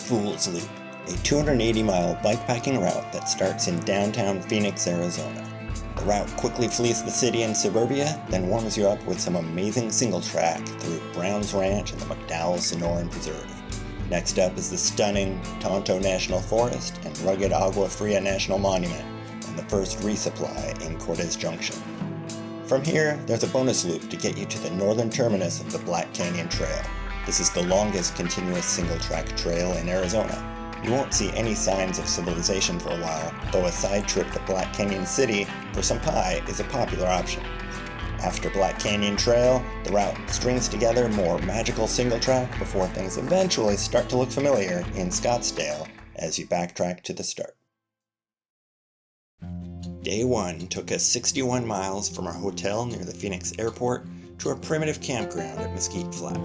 Fool's Loop, a 280-mile bikepacking route that starts in downtown Phoenix, Arizona. The route quickly flees the city and suburbia, then warms you up with some amazing single track through Browns Ranch and the McDowell Sonoran Preserve. Next up is the stunning Tonto National Forest and rugged Agua Fria National Monument, and the first resupply in Cortez Junction. From here, there's a bonus loop to get you to the northern terminus of the Black Canyon Trail. This is the longest continuous single-track trail in Arizona. You won't see any signs of civilization for a while, though a side trip to Black Canyon City for some pie is a popular option. After Black Canyon Trail, the route strings together more magical single-track before things eventually start to look familiar in Scottsdale as you backtrack to the start. Day 1 took us 61 miles from our hotel near the Phoenix airport to our primitive campground at Mesquite Flat.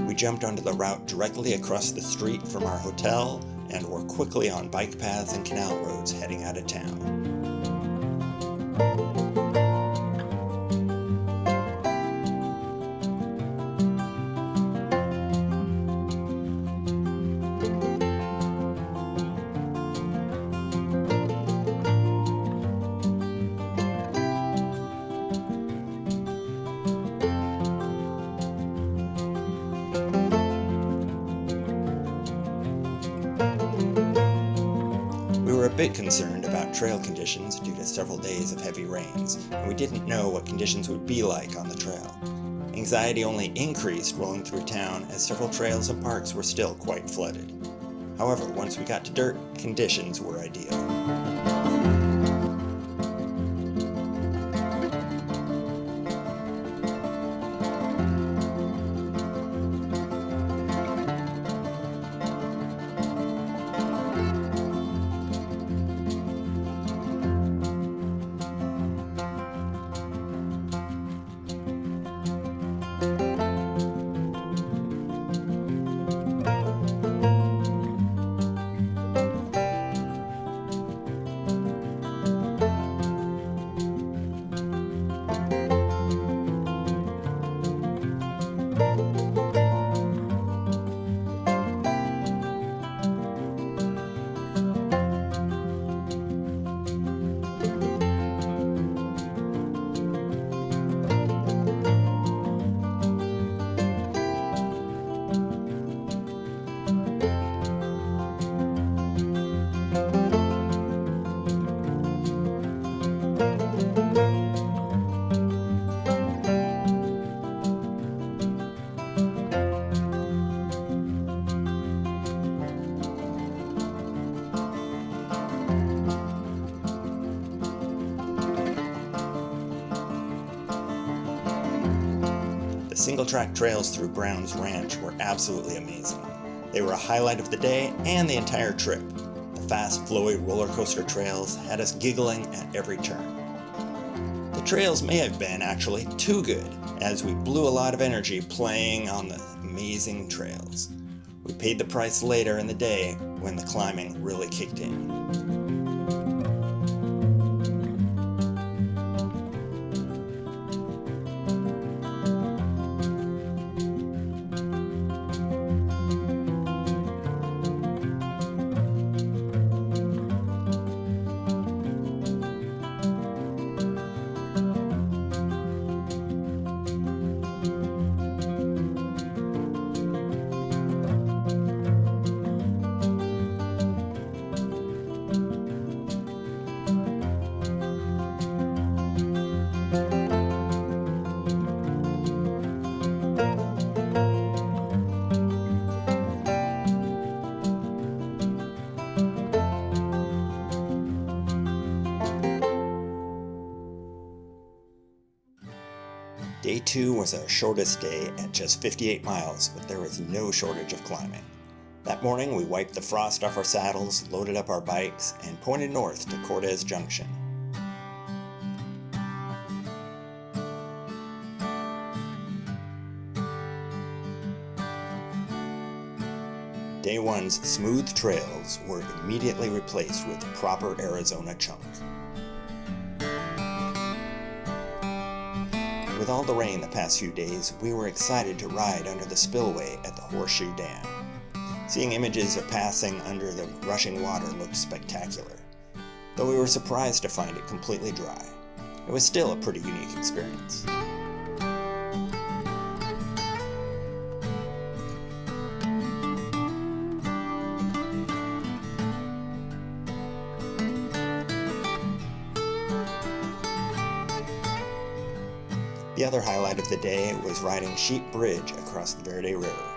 We jumped onto the route directly across the street from our hotel and were quickly on bike paths and canal roads heading out of town. We were a bit concerned about trail conditions due to several days of heavy rains, and we didn't know what conditions would be like on the trail. Anxiety only increased rolling through town as several trails and parks were still quite flooded. However, once we got to dirt, conditions were ideal. The single-track trails through Browns Ranch were absolutely amazing. They were a highlight of the day and the entire trip. The fast, flowy roller coaster trails had us giggling at every turn. The trails may have been actually too good, as we blew a lot of energy playing on the amazing trails. We paid the price later in the day when the climbing really kicked in. Day 2 was our shortest day at just 58 miles, but there was no shortage of climbing. That morning, we wiped the frost off our saddles, loaded up our bikes, and pointed north to Cortez Junction. Day 1's smooth trails were immediately replaced with proper Arizona chunk. With all the rain the past few days, we were excited to ride under the spillway at the Horseshoe Dam. Seeing images of passing under the rushing water looked spectacular, though we were surprised to find it completely dry. It was still a pretty unique experience. The other highlight of the day was riding Sheep Bridge across the Verde River.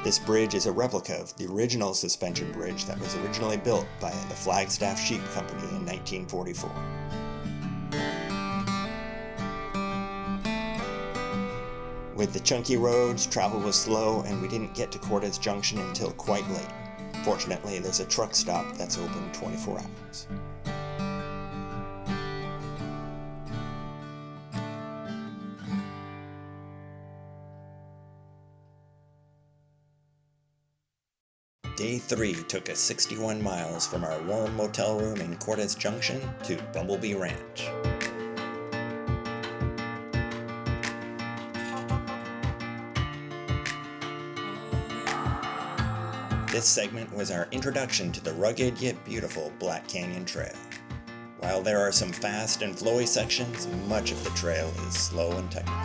This bridge is a replica of the original suspension bridge that was originally built by the Flagstaff Sheep Company in 1944. With the chunky roads, travel was slow, and we didn't get to Cortez Junction until quite late. Fortunately, there's a truck stop that's open 24 hours. Day 3 took us 61 miles from our warm motel room in Cortez Junction to Bumble Bee Ranch. This segment was our introduction to the rugged yet beautiful Black Canyon Trail. While there are some fast and flowy sections, much of the trail is slow and technical.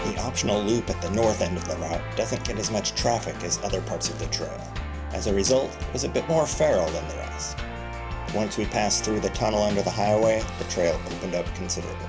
The optional loop at the north end of the route doesn't get as much traffic as other parts of the trail. As a result, it was a bit more feral than the rest. Once we passed through the tunnel under the highway, the trail opened up considerably.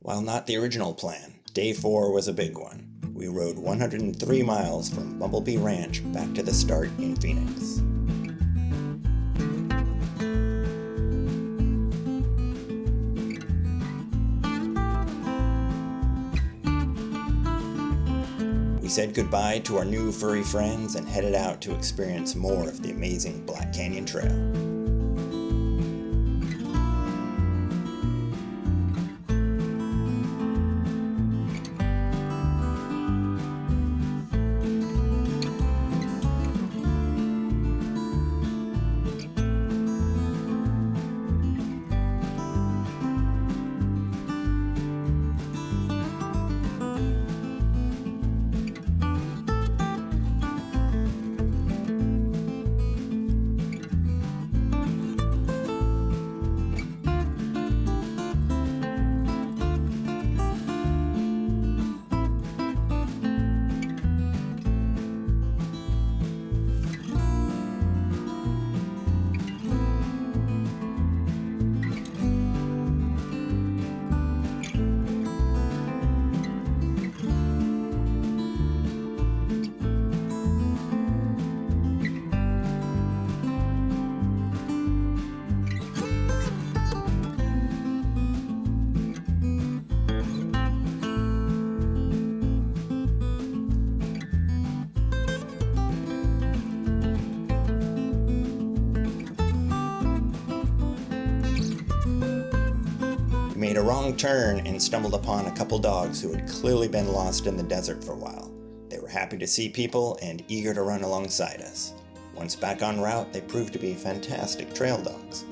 While not the original plan, day 4 was a big one. We rode 103 miles from Bumble Bee Ranch back to the start in Phoenix. We said goodbye to our new furry friends and headed out to experience more of the amazing Black Canyon Trail. We made a wrong turn and stumbled upon a couple dogs who had clearly been lost in the desert for a while. They were happy to see people and eager to run alongside us. Once back en route, they proved to be fantastic trail dogs.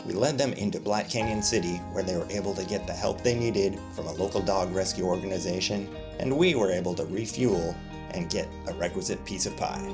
We led them into Black Canyon City, where they were able to get the help they needed from a local dog rescue organization, and we were able to refuel and get a requisite piece of pie.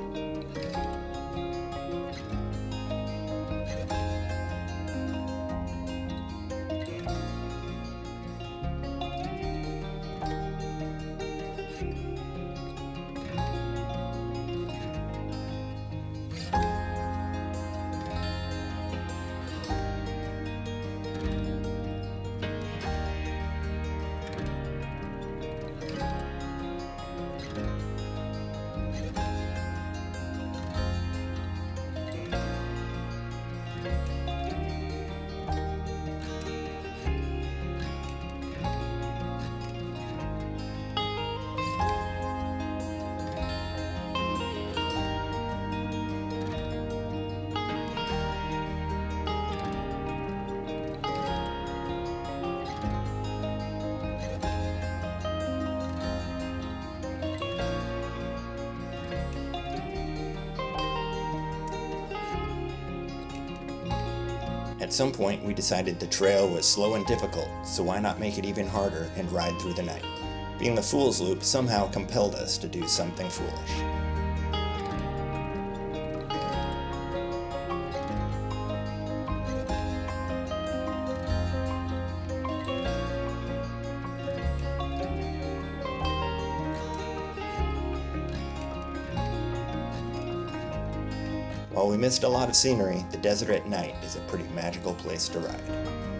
At some point, we decided the trail was slow and difficult, so why not make it even harder and ride through the night? Being the Fool's Loop somehow compelled us to do something foolish. While we missed a lot of scenery, the desert at night is a pretty magical place to ride.